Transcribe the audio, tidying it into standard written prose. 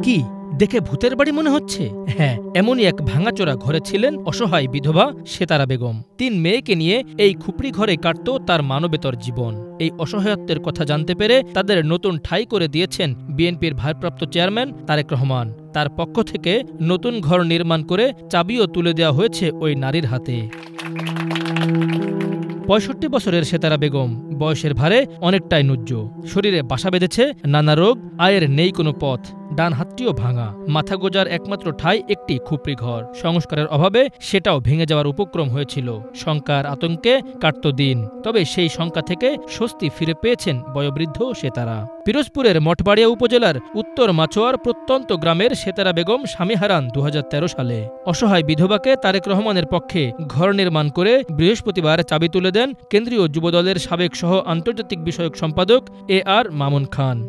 কি দেখে ভূতের বাড়ি মনে হচ্ছে? হ্যাঁ, এমনই এক ভাঙাচোরা ঘরে ছিলেন অসহায় বিধবা সেতারা বেগম। ৩ মেয়েকে নিয়ে এই খুপড়ি ঘরে কাটত তার মানবেতর জীবন। এই অসহায়ত্বের কথা জানতে পেরে তাদের নতুন ঠাঁই করে দিয়েছেন বিএনপির ভারপ্রাপ্ত চেয়ারম্যান তারেক রহমান। তার পক্ষ থেকে নতুন ঘর নির্মাণ করে চাবিও তুলে দেওয়া হয়েছে ওই নারীর হাতে। ৬৫ বছরের সেতারা বেগম বয়সের ভারে অনেকটাই নুজ্জ। শরীরে বাসা বেঁধেছে নানা রোগ, আয়ের নেই কোনো পথ, ডান হাতটিও ভাঙা। মাথা গোজার একমাত্র ঠাঁই একটি খুপড়ি ঘর। সংস্কারের অভাবে সেটাও ভেঙে যাওয়ার উপক্রম হয়েছিল। শঙ্কার আতঙ্কে কাটত দিন। তবে সেই শঙ্কা থেকে স্বস্তি ফিরে পেয়েছেন বয়োবৃদ্ধ সেতারা। পিরোজপুরের মঠবাড়িয়া উপজেলার উত্তর মাছোয়ার প্রত্যন্ত গ্রামের সেতারা বেগম স্বামী হারান ২০১৩ সালে। অসহায় বিধবাকে তারেক রহমানের পক্ষে ঘর নির্মাণ করে বৃহস্পতিবার চাবি তুলে দেন কেন্দ্রীয় যুবদলের সাবেক সহ আন্তর্জাতিক বিষয়ক সম্পাদক AR মামুন খান।